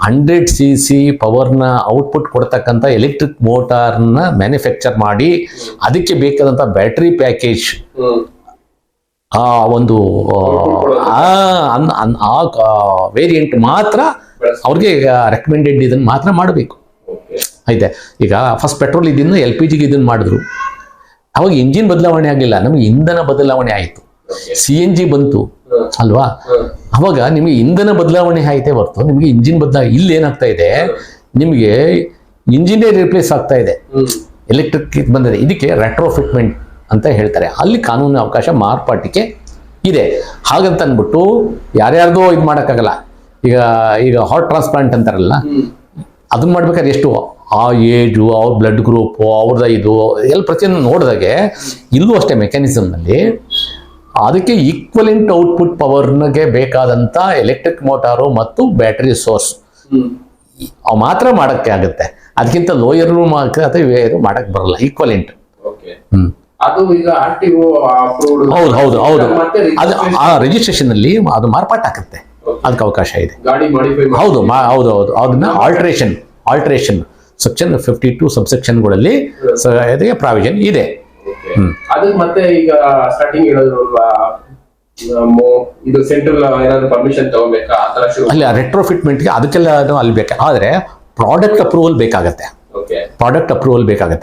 100 cc ಪವರ್ನ ಔಟ್ಪುಟ್ ಕೊಡ್ತಕ್ಕಂಥ ಎಲೆಕ್ಟ್ರಿಕ್ ಮೋಟಾರ್ನ ಮ್ಯಾನುಫ್ಯಾಕ್ಚರ್ ಮಾಡಿ ಅದಕ್ಕೆ ಬೇಕಾದಂಥ ಬ್ಯಾಟ್ರಿ ಪ್ಯಾಕೇಜ್ ಆ ಒಂದು ವೇರಿಯಂಟ್ ಮಾತ್ರ ಅವ್ರಿಗೆ ರೆಕಮೆಂಡೆಡ್ ಇದನ್ನು ಮಾತ್ರ ಮಾಡಬೇಕು. ಆಯ್ತಾ, ಈಗ ಫಸ್ಟ್ ಪೆಟ್ರೋಲ್ ಇದನ್ನು LPGಗೆ ಇದನ್ನು ಮಾಡಿದ್ರು, ಅವಾಗ ಇಂಜಿನ್ ಬದಲಾವಣೆ ಆಗಲಿಲ್ಲ, ನಮಗೆ ಇಂಧನ ಬದಲಾವಣೆ ಆಯಿತು. CNG ಬಂತು ಅಲ್ವಾ, ಅವಾಗ ನಿಮಗೆ ಇಂಧನ ಬದಲಾವಣೆ ಆಯ್ತೇ ಹೊರತು ನಿಮಗೆ ಇಂಜಿನ್ ಇಲ್ಲಿ ಏನಾಗ್ತಾ ಇದೆ, ನಿಮಗೆ ಇಂಜಿನೇ ರಿಪ್ಲೇಸ್ ಆಗ್ತಾ ಇದೆ, ಎಲೆಕ್ಟ್ರಿಕ್ ಬಂದಿದೆ. ಇದಕ್ಕೆ ರೆಟ್ರೋಫಿಟ್ಮೆಂಟ್ ಅಂತ ಹೇಳ್ತಾರೆ. ಅಲ್ಲಿ ಕಾನೂನು ಅವಕಾಶ ಮಾರ್ಪಾಟಿಕೆ ಇದೆ. ಹಾಗಂತ ಅಂದ್ಬಿಟ್ಟು ಯಾರ್ಯಾರ್ದೋ ಇದು ಮಾಡೋಕ್ಕಾಗಲ್ಲ. ಈಗ ಹಾರ್ಟ್ ಟ್ರಾನ್ಸ್ಪ್ಲಾಂಟ್ ಅಂತಾರಲ್ಲ, ಅದನ್ನ ಮಾಡ್ಬೇಕಾದ್ರೆ ಎಷ್ಟು ಆ ಏಜು, ಅವ್ರ ಬ್ಲಡ್ ಗ್ರೂಪು, ಅವ್ರದ ಇದು ಎಲ್ಲ ಪ್ರತಿಯೊಂದು ನೋಡಿದಾಗೆ ಇಲ್ಲೂ ಅಷ್ಟೇ ಮೆಕ್ಯಾನಿಸಮ್ನಲ್ಲಿ ಅದಕ್ಕೆ ಈಕ್ವಲೆಂಟ್ ಔಟ್ಪುಟ್ ಪವರ್ಗೆ ಬೇಕಾದಂಥ ಎಲೆಕ್ಟ್ರಿಕ್ ಮೋಟಾರು ಮತ್ತು ಬ್ಯಾಟ್ರಿ ಸೋರ್ಸ್ ಮಾತ್ರ ಮಾಡೋಕ್ಕೆ ಆಗುತ್ತೆ. ಅದಕ್ಕಿಂತ ಲೋಯರು ಅಥವಾ ವೇರು ಮಾಡೋಕ್ಕೆ ಬರಲ್ಲ, ಈಕ್ವಲೆಂಟ್. ಅದು ಈಗ RTO ಅಪ್ರೂವ್ಡ್. ಹೌದು ಅದು ಆ ರಿಜಿಸ್ಟ್ರೇಷನ್ ಅಲ್ಲಿ ಅದು ಮಾರ್ಪಾಟ್ ಆಗುತ್ತೆ, ಅದಕ್ಕೆ ಅವಕಾಶ ಇದೆ. ಗಾಡಿ ಮಾಡಿಫೈ ಹೌದು ಅದನ್ನ ಆಲ್ಟ್ರೇಷನ್ ಸೆಕ್ಷನ್ 52 ಸಬ್ಸೆಕ್ಷನ್ಗಳಲ್ಲಿ ಪ್ರಾವಿಷನ್ ಇದೆ. ಅದಕ್ಕೆ ಮತ್ತೆ ಈಗ ಸ್ಟಾರ್ಟಿಂಗ್ ಹೇಳಿದ್ರಲ್ವಾ, ಇದು ಸೆಂಟ್ರಲ್ ಏನಾದ್ರು ಪರ್ಮಿಷನ್ ತಗೋಬೇಕಾ ಆ ತರ ಶುರು? ಅಲ್ಲಿ ರೆಟ್ರೋಫಿಟ್ಮೆಂಟ್ಗೆ ಅದಕ್ಕೆಲ್ಲ ಅಲ್ಲಿ ಬೇಕು. ಆದರೆ ಪ್ರಾಡಕ್ಟ್ ಅಪ್ರೂವಲ್ ಬೇಕಾಗತ್ತೆ.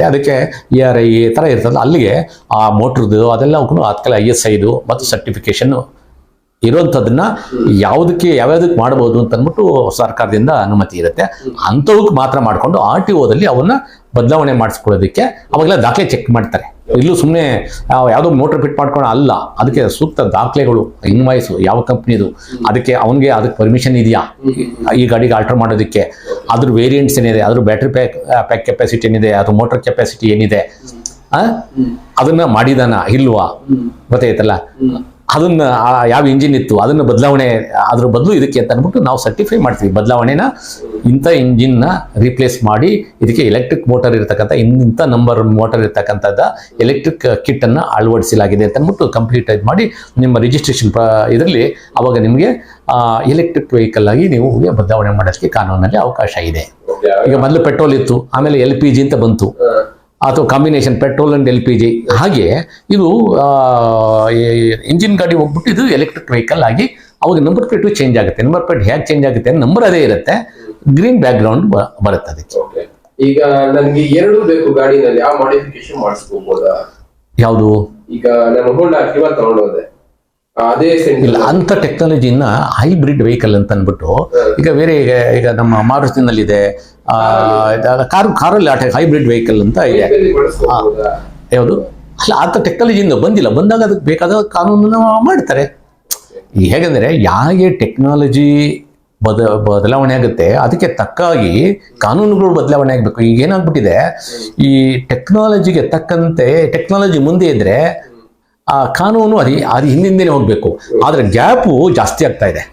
ಅದಕ್ಕೆ ERI ಥರ ಇರ್ತದೆ, ಅಲ್ಲಿಗೆ ಆ ಮೋಟ್ರದ್ದು ಅದೆಲ್ಲ ಅದಕ್ಕೆಲ್ಲ ISIದು ಮತ್ತು ಸರ್ಟಿಫಿಕೇಶನ್ ಇರೋಂಥದ್ದನ್ನ ಯಾವ್ದಕ್ಕೆ ಮಾಡ್ಬೋದು ಅಂತ ಅಂದ್ಬಿಟ್ಟು ಸರ್ಕಾರದಿಂದ ಅನುಮತಿ ಇರುತ್ತೆ. ಅಂಥವಕ್ಕೆ ಮಾತ್ರ ಮಾಡಿಕೊಂಡು RTOದಲ್ಲಿ ಅವನ್ನ ಬದಲಾವಣೆ ಮಾಡಿಸ್ಕೊಳ್ಳೋದಕ್ಕೆ ಅವಾಗೆಲ್ಲ ದಾಖಲೆ ಚೆಕ್ ಮಾಡ್ತಾರೆ. ಇಲ್ಲೂ ಸುಮ್ಮನೆ ಯಾವುದೋ ಮೋಟರ್ ಫಿಟ್ ಮಾಡ್ಕೊಂಡು ಅಲ್ಲ, ಅದಕ್ಕೆ ಸೂಕ್ತ ದಾಖಲೆಗಳು, ಇನ್ವಾಯ್ಸು, ಯಾವ ಕಂಪ್ನಿದು, ಅದಕ್ಕೆ ಪರ್ಮಿಷನ್ ಇದೆಯಾ, ಈ ಗಾಡಿಗೆ ಆಲ್ಟರ್ ಮಾಡೋದಕ್ಕೆ, ಅದ್ರ ವೇರಿಯಂಟ್ಸ್ ಏನಿದೆ, ಅದ್ರ ಬ್ಯಾಟ್ರಿ ಪ್ಯಾಕ್ ಕೆಪಾಸಿಟಿ ಏನಿದೆ, ಅದ್ರ ಮೋಟರ್ ಕೆಪಾಸಿಟಿ ಏನಿದೆ, ಅದನ್ನ ಮಾಡಿದಾನ ಇಲ್ವಾ ಗೊತ್ತಾಯ್ತಲ್ಲ, ಅದನ್ನ ಯಾವ ಇಂಜಿನ್ ಇತ್ತು ಅದನ್ನ ಬದಲಾವಣೆ ಅದ್ರ ಬದಲು ಇದಕ್ಕೆ ಅಂತ ಅಂದ್ಬಿಟ್ಟು ನಾವು ಸರ್ಟಿಫೈ ಮಾಡ್ತೀವಿ. ಬದಲಾವಣೆನ ಇಂಥ ಇಂಜಿನ್ನ ರೀಪ್ಲೇಸ್ ಮಾಡಿ ಇದಕ್ಕೆ ಎಲೆಕ್ಟ್ರಿಕ್ ಮೋಟರ್ ಇರತಕ್ಕಂಥ ಇಂಥ ನಂಬರ್ ಮೋಟರ್ ಇರತಕ್ಕಂಥದ್ದ ಎಲೆಕ್ಟ್ರಿಕ್ ಕಿಟ್ ಅನ್ನು ಅಳವಡಿಸಲಾಗಿದೆ ಅಂತ ಅಂದ್ಬಿಟ್ಟು ಕಂಪ್ಲೀಟ್ ಮಾಡಿ ನಿಮ್ಮ ರಿಜಿಸ್ಟ್ರೇಷನ್ ಇದರಲ್ಲಿ ಅವಾಗ ನಿಮಗೆ ಎಲೆಕ್ಟ್ರಿಕ್ ವೆಹಿಕಲ್ ಆಗಿ ನೀವು ಬದಲಾವಣೆ ಮಾಡೋದಕ್ಕೆ ಕಾನೂನಲ್ಲಿ ಅವಕಾಶ ಇದೆ. ಈಗ ಮೊದಲು ಪೆಟ್ರೋಲ್ ಇತ್ತು, ಆಮೇಲೆ LPG ಅಂತ ಬಂತು, ಅಥವಾ ಕಾಂಬಿನೇಷನ್ ಪೆಟ್ರೋಲ್ ಅಂಡ್ LPG. ಹಾಗೆ ಇದು ಇಂಜಿನ್ ಗಾಡಿ ಹೋಗ್ಬಿಟ್ಟು ಇದು ಎಲೆಕ್ಟ್ರಿಕ್ ವೆಹಿಕಲ್ ಆಗಿ ಅವಾಗ ನಂಬರ್ ಪ್ಲೇಟು ಚೇಂಜ್ ಆಗುತ್ತೆ. ನಂಬರ್ ಪ್ಲೇಟ್ ಹೇಗೆ ಚೇಂಜ್ ಆಗುತ್ತೆ, ನಂಬರ್ ಅದೇ ಇರುತ್ತೆ, ಗ್ರೀನ್ ಬ್ಯಾಕ್ ಗ್ರೌಂಡ್ ಬರುತ್ತೆ ಅದಕ್ಕೆ. ಈಗ ನನಗೆ ಎರಡು ಬೇಕು ಗಾಡಿನಲ್ಲಿ, ಯಾವ ಮಾಡಿಫಿಕೇಶನ್ ಮಾಡಿಸ್ಕೋಬಹುದಾ? ಯಾವುದು? ಈಗ ನಾನು ಹೋಂಡಾ ಆಕ್ಟಿವಾ ತಗೊಂಡೋದೆ, ಅದೇ ಇಲ್ಲ ಅಂತ ಟೆಕ್ನಾಲಜಿನ ಹೈಬ್ರಿಡ್ ವೆಹಿಕಲ್ ಅಂತ ಅಂದ್ಬಿಟ್ಟು ಈಗ ಬೇರೆ ಈಗ ನಮ್ಮ ಮಾರುತಿನಲ್ಲಿದೆ ಕಾರಲ್ಲಿ ಹೈಬ್ರಿಡ್ ವೆಹಿಕಲ್ ಅಂತ ಇದೆ. ಯಾವುದು ಅಲ್ಲ ಅಂತ ಟೆಕ್ನಾಲಜಿಯಿಂದ ಬಂದಿಲ್ಲ, ಬಂದಾಗ ಅದಕ್ಕೆ ಬೇಕಾದ ಕಾನೂನನ್ನು ಮಾಡ್ತಾರೆ. ಹೇಗೆಂದರೆ ಹೇಗೆ ಟೆಕ್ನಾಲಜಿ ಬದಲಾವಣೆ ಆಗುತ್ತೆ ಅದಕ್ಕೆ ತಕ್ಕಾಗಿ ಕಾನೂನುಗಳು ಬದಲಾವಣೆ ಆಗಬೇಕು. ಈಗ ಏನಾಗ್ಬಿಟ್ಟಿದೆ, ಈ ಟೆಕ್ನಾಲಜಿಗೆ ತಕ್ಕಂತೆ ಟೆಕ್ನಾಲಜಿ ಮುಂದೆ ಇದ್ರೆ ಆ ಕಾನೂನು ಅದು ಹಿಂದಿಂದೇನೆ ಹೋಗ್ಬೇಕು, ಆದ್ರೆ ಗ್ಯಾಪು ಜಾಸ್ತಿ ಆಗ್ತಾ ಇದೆ.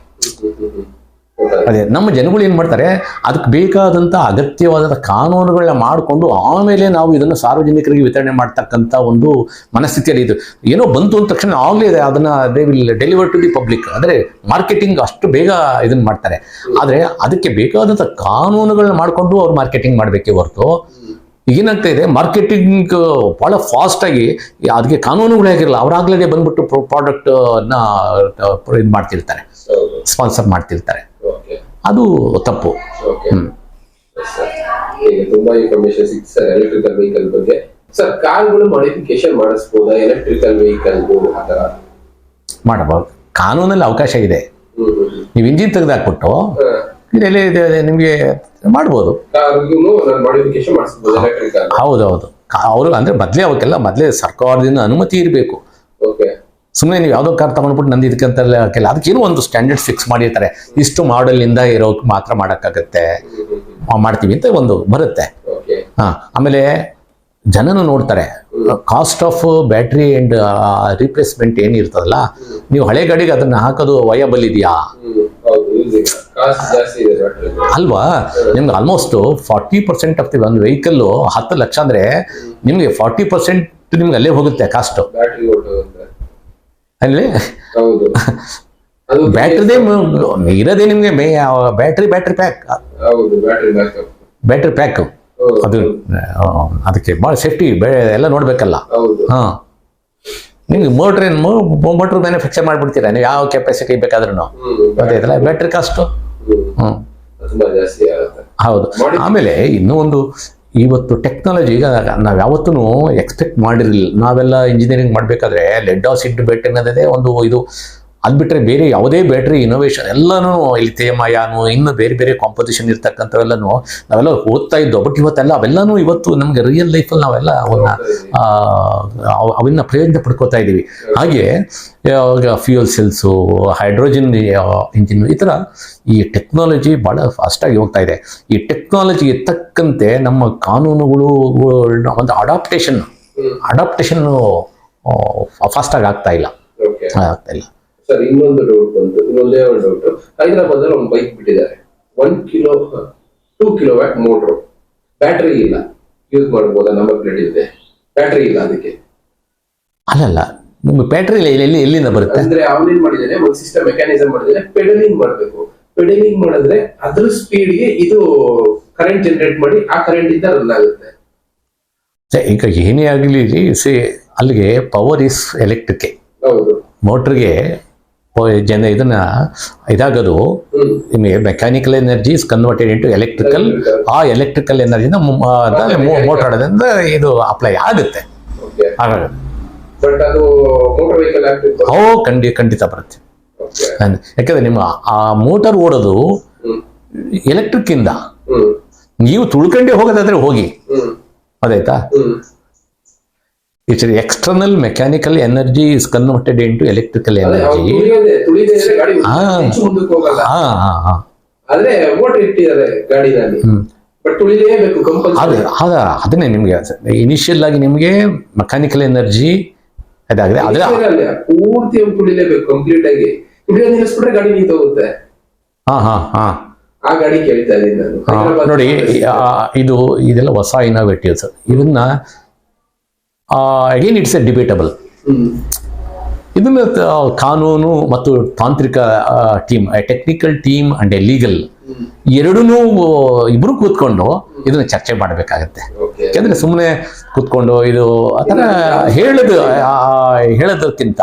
ಅದೇ ನಮ್ಮ ಜನಗಳು ಏನ್ ಮಾಡ್ತಾರೆ, ಅದಕ್ಕೆ ಬೇಕಾದಂತ ಅಗತ್ಯವಾದ ಕಾನೂನುಗಳನ್ನ ಮಾಡಿಕೊಂಡು ಆಮೇಲೆ ನಾವು ಇದನ್ನು ಸಾರ್ವಜನಿಕರಿಗೆ ವಿತರಣೆ ಮಾಡ್ತಕ್ಕಂಥ ಒಂದು ಮನಸ್ಥಿತಿಯಲ್ಲಿ ಇದು ಏನೋ ಬಂತು ಅಂದ ತಕ್ಷಣ ಆಗ್ಲೇ ಅದನ್ನ they will deliver to the public, ಅಂದ್ರೆ ಮಾರ್ಕೆಟಿಂಗ್ ಅಷ್ಟು ಬೇಗ ಇದನ್ನ ಮಾಡ್ತಾರೆ. ಆದ್ರೆ ಅದಕ್ಕೆ ಬೇಕಾದಂತ ಕಾನೂನುಗಳನ್ನ ಮಾಡಿಕೊಂಡು ಅವ್ರು ಮಾರ್ಕೆಟಿಂಗ್ ಮಾಡಬೇಕೇ ಹೊರತು ಏನಾಗ್ತಾ ಇದೆ, ಮಾರ್ಕೆಟಿಂಗ್ ಬಹಳ ಫಾಸ್ಟ್ ಆಗಿ ಅದಕ್ಕೆ ಕಾನೂನುಗಳೇ ಆಗಿರಲ್ಲ, ಅವರಾಗ್ಲೇ ಬಂದ್ಬಿಟ್ಟು ಪ್ರಾಡಕ್ಟ್ ನ ಇದು ಮಾಡ್ತಿರ್ತಾರೆ, ಸ್ಪಾನ್ಸರ್ ಮಾಡ್ತಿರ್ತಾರೆ. ಅದು ತಪ್ಪು. ತುಂಬಾ ಇನ್ಫಾರ್ಮೇಶನ್ ಸಿಕ್ತು ಸರ್ ಎಲೆಕ್ಟ್ರಿಕಲ್ ವೆಹಿಕಲ್ ಬಗ್ಗೆ. ಸರ್ ಕಾರ್ಗಳು ಮಾಡಿಫಿಕೇಶನ್ ಮಾಡಿಸಬಹುದಾ ಎಲೆಕ್ಟ್ರಿಕಲ್ ವೆಹಿಕಲ್ ಆತರ? ಮಾಡಬಹುದು, ಕಾನೂನಲ್ಲಿ ಅವಕಾಶ ಇದೆ. ನೀವು ಇಂಜಿನ್ ತೆಗೆದಾಕ್ಬಿಟ್ಟು ನಿಮ್ಗೆ ಮಾಡ್ಬೋದು. ಹೌದೌದು, ಅವರು ಅಂದ್ರೆ ಮೊದಲೇ ಸರ್ಕಾರದಿಂದ ಅನುಮತಿ ಇರಬೇಕು. ಸುಮ್ಮನೆ ನೀವು ಯಾವುದೋ ಕಾರ್ ತಗೊಂಡ್ಬಿಟ್ಟು ನಂದು ಇದಕ್ಕಂತೆಲ್ಲ ಹಾಕಿಲ್ಲ, ಅದಕ್ಕೇನು ಒಂದು ಸ್ಟ್ಯಾಂಡರ್ಡ್ ಫಿಕ್ಸ್ ಮಾಡಿರ್ತಾರೆ, ಇಷ್ಟು ಮಾಡೆಲಿಂದ ಇರೋಕೆ ಮಾತ್ರ ಮಾಡೋಕ್ಕಾಗತ್ತೆ, ಮಾಡ್ತೀವಿ ಅಂತ ಒಂದು ಬರುತ್ತೆ. ಆಮೇಲೆ ಜನನು ನೋಡ್ತಾರೆ cost of battery and replacement ಏನಿರ್ತದಲ್ಲ, ನೀವು ಹಳೆ ಗಾಡಿಗೆ ಅದನ್ನ ಹಾಕೋದು ವಯಬಲ್ ಇದೆಯಾ ಅಲ್ವಾ? ನಿಮ್ಗೆ ಆಲ್ಮೋಸ್ಟ್ 40% ಆಫ್ ದಿ ಒಂದು ವೆಹಿಕಲ್ 10 ಲಕ್ಷ ಅಂದ್ರೆ ನಿಮ್ಗೆ 40% ನಿಮ್ಗೆ ಅಲ್ಲೇ ಹೋಗುತ್ತೆ ಕಾಸ್ಟ್. ಅಲ್ಲಿ ಬ್ಯಾಟ್ರಿದೇ ಇರೋದೇ ನಿಮ್ಗೆ ಬ್ಯಾಟ್ರಿ ಪ್ಯಾಕ್ ಅದು ಅದಕ್ಕೆ ಬಹಳ ಸೇಫ್ಟಿ ಎಲ್ಲ ನೋಡ್ಬೇಕಲ್ಲ. ನಿಮ್ಗೆ ಮೋಟರ್ ಮ್ಯಾನುಫ್ಯಾಕ್ಚರ್ ಮಾಡ್ಬಿಡ್ತೀರಾ ನೀವು, ಯಾವ ಕೆಪಾಸಿಟಿ ಬೇಕಾದ್ರೂ ಗೊತ್ತಾಯ್ತಲ್ಲ, ಬ್ಯಾಟ್ರಿ ಕಾಸ್ಟು ಹೌದು. ಆಮೇಲೆ ಇನ್ನೂ ಒಂದು, ಇವತ್ತು ಟೆಕ್ನಾಲಜಿ ಈಗ ನಾವು ಯಾವತ್ತೂ ಎಕ್ಸ್ಪೆಕ್ಟ್ ಮಾಡಿರಲಿಲ್ಲ. ನಾವೆಲ್ಲ ಇಂಜಿನಿಯರಿಂಗ್ ಮಾಡಬೇಕಾದ್ರೆ ಲೆಡ್ ಆಸಿಡ್ ಬ್ಯಾಟ್ರಿ ಅನ್ನೋದೇ ಒಂದು ಇದು, ಅದು ಬಿಟ್ಟರೆ ಬೇರೆ ಯಾವುದೇ ಬ್ಯಾಟ್ರಿ ಇನೋವೇಷನ್ ಎಲ್ಲನೂ ಲಿಥಿಯಂ ಅಯಾನು ಇನ್ನು ಬೇರೆ ಬೇರೆ ಕಾಂಪೋಸಿಷನ್ ಇರ್ತಕ್ಕಂಥವೆಲ್ಲನೂ ನಾವೆಲ್ಲ ಓದ್ತಾ ಇದ್ದೋ. ಬಟ್ ಅವೆಲ್ಲನೂ ಇವತ್ತು ನಮಗೆ ರಿಯಲ್ ಲೈಫಲ್ಲಿ ನಾವೆಲ್ಲ ಅವನ್ನ ಪ್ರಯೋಜನ ಪಡ್ಕೋತಾ ಇದ್ದೀವಿ. ಹಾಗೆ ಫ್ಯೂಯಲ್ ಸೆಲ್ಸು, ಹೈಡ್ರೋಜನ್ ಇಂಜಿನ್, ಈ ಥರ ಈ ಟೆಕ್ನಾಲಜಿ ಭಾಳ ಫಾಸ್ಟಾಗಿ ಹೋಗ್ತಾ ಇದೆ. ಈ ಟೆಕ್ನಾಲಜಿಗೆ ತಕ್ಕಂತೆ ನಮ್ಮ ಕಾನೂನುಗಳು ಒಂದು ಅಡಾಪ್ಟೇಷನ್ ಫಾಸ್ಟಾಗಿ ಆಗ್ತಾ ಇಲ್ಲ. ಸರ್ ಇನ್ನೊಂದು ಡೌಟ್ ಬಂತು, ಇನ್ನೊಂದೇ ಒಂದು ಡೌಟ್. ಹೈದರಾಬಾದ್ ಅಲ್ಲಿ ಒಂದು ಬೈಕ್ ಬಿಟ್ಟಿದ್ದಾರೆ, 2 ಕಿಲೋವ್ಯಾಟ್ ಮೋಟರ್, ಬ್ಯಾಟ್ರಿ ಇಲ್ಲ, ಯೂಸ್ ಮಾಡಬಹುದಾ? ನಂಬರ್ ಪ್ಲೇಟ್ ಇದೆ, ಬ್ಯಾಟ್ರಿ ಇಲ್ಲ ಅದಕ್ಕೆ. ಅಲ್ಲಲ್ಲ, ನಿಮ್ಗೆ ಬ್ಯಾಟ್ರಿ ಎಲ್ಲಿಂದ ಬರುತ್ತೆ ಅಂದ್ರೆ ಅವನೇನ್ ಮಾಡಿದಾನೆ, ಒಂದು ಸಿಸ್ಟಮ್ ಮೆಕ್ಯಾನಿಸಮ್ ಮಾಡಿದಾನೆ, ಪೆಡಲಿಂಗ್ ಮಾಡಬೇಕು. ಪೆಡಲಿಂಗ್ ಮಾಡಿದ್ರೆ ಅದ್ರ ಸ್ಪೀಡ್ಗೆ ಇದು ಕರೆಂಟ್ ಜನರೇಟ್ ಮಾಡಿ ಆ ಕರೆಂಟ್ ಇಂದ ರನ್ ಆಗುತ್ತೆ. ಈಗ ಏನೇ ಆಗಲಿ ಅಲ್ಲಿಗೆ ಪವರ್ ಇಸ್ ಎಲೆಕ್ಟ್ರಿಕ್. ಹೌದು, ಮೋಟರ್ಗೆ ಇದನ್ನ ಇದಾಗೋದು ನಿಮಗೆ mechanical energy is converted into electrical. ಆ ಎಲೆಕ್ಟ್ರಿಕಲ್ ಎನರ್ಜಿನ ಮೋಟರ್ ಆಡೋದ್ರಿಂದ ಇದು ಅಪ್ಲೈ ಆಗುತ್ತೆ. ಖಂಡಿತ ಬರುತ್ತೆ. ಯಾಕಂದ್ರೆ ನಿಮ್ಮ ಆ ಮೋಟರ್ ಓಡೋದು ಎಲೆಕ್ಟ್ರಿಕ್ ಇಂದ, ನೀವು ತುಳ್ಕೊಂಡೆ ಹೋಗೋದಾದ್ರೆ ಹೋಗಿ, ಅದಾಯ್ತಾ? It's external mechanical energy is converted into electrical energy. ಅದನ್ನೇ ನಿಮ್ಗೆ ಇನಿಷಿಯಲ್ ಆಗಿ ನಿಮ್ಗೆ ಮೆಕ್ಯಾನಿಕಲ್ ಎನರ್ಜಿ ಅದಾಗಿದೆ, ಪೂರ್ತಿ ತುಳಿಲೇಬೇಕು ಕಂಪ್ಲೀಟ್ ಆಗಿ. ನಿಲ್ಲಿಸ್ಬಿಟ್ರೆ ಗಾಡಿ ನಿಂತೋಗುತ್ತೆ. ಆ ಗಾಡಿ ಕೇಳ್ತಾ ಇದ್ದೀನಿ ನಾನು. ನೋಡಿ, ಇದೆಲ್ಲ ಹೊಸ ಇನೋವೇಟಿವ್ಸ್. ಇದನ್ನ ಅಗೇನ್ ಇಟ್ಸ್ ಎ ಡಿಬೇಟಬಲ್. ಇದನ್ನ ಕಾನೂನು ಮತ್ತು ತಾಂತ್ರಿಕ team, technical team and A legal, ಎರಡೂ ಇಬ್ರು ಕೂತ್ಕೊಂಡು ಇದನ್ನ ಚರ್ಚೆ ಮಾಡಬೇಕಾಗತ್ತೆ. ಯಾಕಂದ್ರೆ ಸುಮ್ಮನೆ ಕೂತ್ಕೊಂಡು ಇದು ಆ ಥರ ಹೇಳೋದಕ್ಕಿಂತ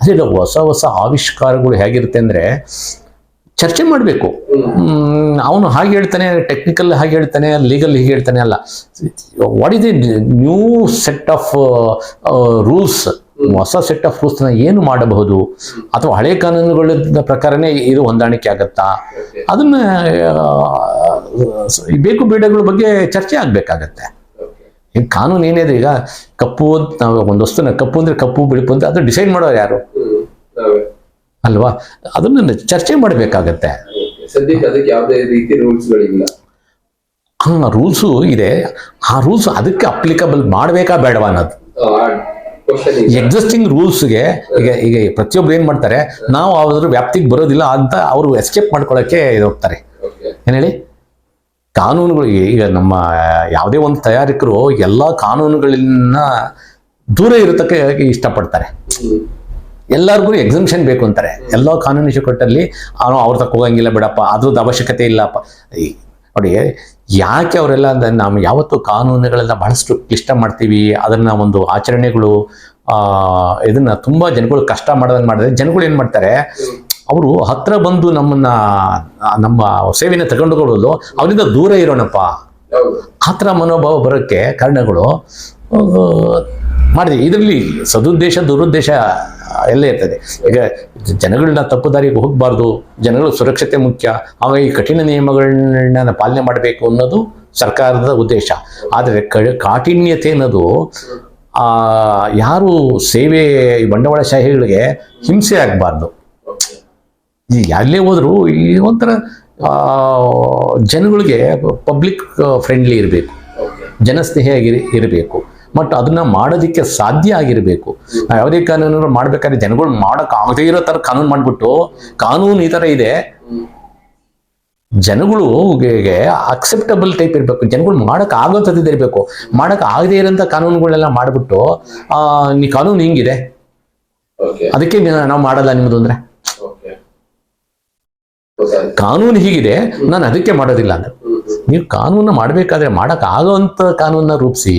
ಅದೇ ಹೊಸ ಆವಿಷ್ಕಾರಗಳು ಹೇಗಿರುತ್ತೆ ಅಂದ್ರೆ ಚರ್ಚೆ ಮಾಡಬೇಕು. ಅವನು ಹಾಗೆ ಹೇಳ್ತಾನೆ, ಟೆಕ್ನಿಕಲ್ ಹಾಗೆ ಹೇಳ್ತಾನೆ, ಲೀಗಲ್ ಹೀಗೆ ಹೇಳ್ತಾನೆ ಅಲ್ಲ. What is the new set of rules ಹೊಸ ಸೆಟ್ ಆಫ್ ರೂಲ್ಸ್ನ ಏನು ಮಾಡಬಹುದು, ಅಥವಾ ಹಳೆ ಕಾನೂನುಗಳ ಪ್ರಕಾರನೇ ಇದು ಹೊಂದಾಣಿಕೆ ಆಗತ್ತಾ, ಅದನ್ನ ಬೇಕು ಬೇಡಗಳ ಬಗ್ಗೆ ಚರ್ಚೆ ಆಗ್ಬೇಕಾಗತ್ತೆ. ಈಗ ಕಾನೂನು ಏನಿದೆ, ಈಗ ಕಪ್ಪು ನಾವು ಒಂದು ವಸ್ತುನ ಕಪ್ಪು ಅಂದ್ರೆ ಕಪ್ಪು, ಬಿಳುಪು ಅಂದ್ರೆ ಅದು ಡಿಸೈಡ್ ಮಾಡೋರು ಯಾರು ಅಲ್ವಾ? ಅದನ್ನ ಚರ್ಚೆ ಮಾಡಬೇಕಾಗತ್ತೆ. ಸದ್ಯಕ್ಕೆ ಅದಕ್ಕೆ ಯಾವುದೇ ರೀತಿ ರೂಲ್ಸ್ಗಳಿಲ್ಲ. ರೂಲ್ಸು ಇದೆ, ಆ ರೂಲ್ಸ್ ಅದಕ್ಕೆ ಅಪ್ಲಿಕಬಲ್ ಮಾಡಬೇಕಾ ಬೇಡವಾ ಅನ್ನೋದು. ಎಕ್ಸಿಸ್ಟಿಂಗ್ ರೂಲ್ಸ್ಗೆ ಈಗ ಪ್ರತಿಯೊಬ್ರು ಏನ್ ಮಾಡ್ತಾರೆ, ನಾವು ಅವ್ರ ವ್ಯಾಪ್ತಿಗೆ ಬರೋದಿಲ್ಲ ಅಂತ ಅವರು ಎಸ್ಕೇಪ್ ಮಾಡ್ಕೊಳ್ಳೋಕೆ ಹೋಗ್ತಾರೆ. ಏನ್ ಹೇಳಿ, ಕಾನೂನುಗಳು ಈಗ ನಮ್ಮ ಯಾವುದೇ ಒಂದು ತಯಾರಕರು ಎಲ್ಲ ಕಾನೂನುಗಳನ್ನ ದೂರ ಇರತಕ್ಕೆ ಇಷ್ಟಪಡ್ತಾರೆ. ಎಲ್ಲರಿಗೂ ಎಕ್ಸಂಪ್ಷನ್ ಬೇಕು ಅಂತಾರೆ. ಎಲ್ಲ ಕಾನೂನು ಚೌಕಟ್ಟಲ್ಲಿ ಅವ್ರ ತಕ್ಕ ಹೋಗಂಗಿಲ್ಲ ಬಿಡಪ್ಪ, ಅದ್ರದ್ದು ಅವಶ್ಯಕತೆ ಇಲ್ಲಪ್ಪ. ನೋಡಿ, ಯಾಕೆ ಅವರೆಲ್ಲ ಅಂದ್ರೆ, ನಾವು ಯಾವತ್ತು ಕಾನೂನುಗಳೆಲ್ಲ ಬಹಳಷ್ಟು ಕ್ಲಿಷ್ಟ ಮಾಡ್ತೀವಿ, ಅದನ್ನ ಒಂದು ಆಚರಣೆಗಳು ಇದನ್ನ ತುಂಬಾ ಜನಗಳು ಕಷ್ಟ ಮಾಡೋದನ್ನ ಮಾಡಿದ್ರೆ ಜನಗಳು ಏನ್ ಮಾಡ್ತಾರೆ, ಅವರು ಹತ್ರ ಬಂದು ನಮ್ಮ ಸೇವೆನ ತಗೊಂಡುಕೊಳ್ಳಲು ಅವರಿಂದ ದೂರ ಇರೋಣಪ್ಪ, ಆ ಥರ ಮನೋಭಾವ ಬರೋಕ್ಕೆ ಕಾರಣಗಳು ಮಾಡಿದೆ. ಇದರಲ್ಲಿ ಸದುದ್ದೇಶ ದುರುದ್ದೇಶ ಎಲ್ಲ ಇರ್ತದೆ. ಈಗ ಜನಗಳನ್ನ ತಪ್ಪು ದಾರಿಗೆ ಹೋಗಬಾರ್ದು, ಜನಗಳ ಸುರಕ್ಷತೆ ಮುಖ್ಯ, ಹಾಗಾಗಿ ಕಠಿಣ ನಿಯಮಗಳನ್ನ ಪಾಲನೆ ಮಾಡಬೇಕು ಅನ್ನೋದು ಸರ್ಕಾರದ ಉದ್ದೇಶ. ಆದರೆ ಕಾಠಿಣ್ಯತೆ ಅನ್ನೋದು ಯಾರು ಸೇವೆ ಬಂಡವಾಳಶಾಹಿಗಳಿಗೆ ಹಿಂಸೆ ಆಗಬಾರ್ದು. ಈ ಎಲ್ಲೇ ಹೋದ್ರು ಈ ಒಂಥರ ಜನಗಳಿಗೆ ಪಬ್ಲಿಕ್ ಫ್ರೆಂಡ್ಲಿ ಇರಬೇಕು, ಜನಸ್ನೇಹಿಯಾಗಿ ಇರಬೇಕು, ಮತ್ತು ಅದನ್ನ ಮಾಡೋದಕ್ಕೆ ಸಾಧ್ಯ ಆಗಿರಬೇಕು. ನಾವು ಯಾವುದೇ ಕಾನೂನು ಮಾಡ್ಬೇಕಾದ್ರೆ ಜನಗಳು ಮಾಡಕ್ ಆಗದೇ ಇರೋ ತರ ಕಾನೂನು ಮಾಡ್ಬಿಟ್ಟು, ಕಾನೂನು ಈ ತರ ಇದೆ, ಜನಗಳು ಅಕ್ಸೆಪ್ಟಬಲ್ ಟೈಪ್ ಇರಬೇಕು, ಜನಗಳು ಮಾಡಕ್ ಆಗೋಂಥದ್ದು ಇರಬೇಕು. ಮಾಡಕ್ ಆಗದೇ ಇರೋಂಥ ಕಾನೂನುಗಳೆಲ್ಲ ಮಾಡ್ಬಿಟ್ಟು ನೀ ಕಾನೂನು ಹಿಂಗಿದೆ ಅದಕ್ಕೆ ನಾವು ಮಾಡಲ್ಲ ನಿಮ್ಮದು ಅಂದ್ರೆ, ಕಾನೂನು ಹೀಗಿದೆ ನಾನು ಅದಕ್ಕೆ ಮಾಡೋದಿಲ್ಲ ಅಂದ್ರೆ, ನೀವು ಕಾನೂನ ಮಾಡ್ಬೇಕಾದ್ರೆ ಮಾಡಕ್ ಆಗೋಂಥ ಕಾನೂನನ್ನ ರೂಪಿಸಿ,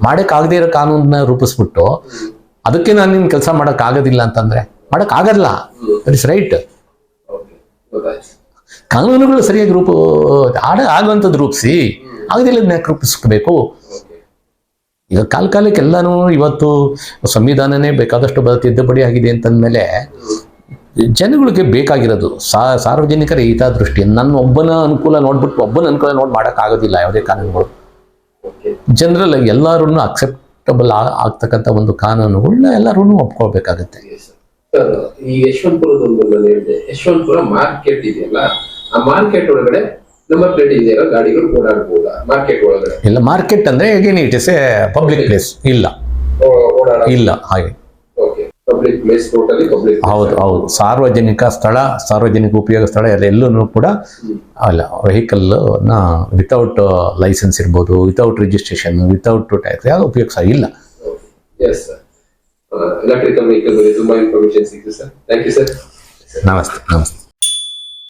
ಮಾಡಕ್ ಆಗದೆ ಇರೋ ಕಾನೂನನ್ನ ರೂಪಿಸ್ಬಿಟ್ಟು ಅದಕ್ಕೆ ನಾನು ನಿಮ್ ಕೆಲಸ ಮಾಡಕ್ ಆಗೋದಿಲ್ಲ ಅಂತಂದ್ರೆ ಮಾಡಕ್ ಆಗಲ್ಲ. It's right. ಕಾನೂನುಗಳು ಸರಿಯಾಗಿ ಆಗುವಂಥದ್ದು ರೂಪಿಸಿ, ಆಗದಿಲ್ಲ ರೂಪಿಸ್ಬೇಕು. ಈಗ ಕಾಲಕ್ಕೆ ಎಲ್ಲಾನು ಇವತ್ತು ಸಂವಿಧಾನನೇ ಬೇಕಾದಷ್ಟು ತಿದ್ದುಪಡಿ ಆಗಿದೆ ಅಂತಂದ್ಮೇಲೆ ಜನಗಳಿಗೆ ಬೇಕಾಗಿರೋದು ಸಾರ್ವಜನಿಕರ ಹಿತದೃಷ್ಟಿ. ನನ್ನ ಒಬ್ಬನ ಅನುಕೂಲ ನೋಡ್ಬಿಟ್ಟು ಒಬ್ಬನ ಅನುಕೂಲ ಮಾಡಕ್ ಆಗೋದಿಲ್ಲ ಯಾವುದೇ ಕಾನೂನುಗಳು. ಜನರಲ್ ಎಲ್ಲರೂ ಅಕ್ಸೆಪ್ಟಬಲ್ ಆಗ್ತಕ್ಕಂಥ ಒಂದು ಕಾನೂನುಗಳನ್ನ ಎಲ್ಲರೂ ಒಪ್ಕೊಳ್ಬೇಕಾಗತ್ತೆ. ಈ ಯಶವಂತಪುರದೊಂದು ನಾನು ಹೇಳಿದೆ, ಯಶವಂತಪುರ ಮಾರ್ಕೆಟ್ ಇದೆಯಲ್ಲ, ಆ ಮಾರ್ಕೆಟ್ ಒಳಗಡೆ ನಂಬರ್ ಪ್ಲೇಟ್ ಇದೆಯಲ್ಲ, ಗಾಡಿಗಳು ಓಡಾಡಬಹುದಾ ಮಾರ್ಕೆಟ್ ಒಳಗಡೆ? ಇಲ್ಲ, ಮಾರ್ಕೆಟ್ ಅಂದ್ರೆ again it is A public place. ಇಲ್ಲ ಇಲ್ಲ, ಹಾಗೆ ಪಬ್ಲಿಕ್ ಪ್ಲೇಸ್, ಟೋಟಲಿ ಪಬ್ಲಿಕ್. ಹೌದು, ಸಾರ್ವಜನಿಕ ಸ್ಥಳ, ಸಾರ್ವಜನಿಕ ಉಪಯೋಗ ಸ್ಥಳ ಎಲ್ಲೂ ಕೂಡ ಅಲ್ಲ. ವೆಹಿಕಲ್ ನ ವಿತೌಟ್ ಲೈಸೆನ್ಸ್ ಇರ್ಬೋದು, ವಿತೌಟ್ ರಿಜಿಸ್ಟ್ರೇಷನ್, ವಿತೌಟ್ ಟ್ಯಾಕ್ಸ್ ಯಾವುದು ಉಪಯೋಗ ಇಲ್ಲ. ಎಲೆಕ್ಟ್ರಿಕಲ್ ವೆಹಿಕಲ್ ಬಗ್ಗೆ ತುಂಬಾ ಇನ್ಫಾರ್ಮೇಶನ್ ಸಿಕ್ಕಿದೆ ಸರ್. Thank you sir. ನಮಸ್ತೆ.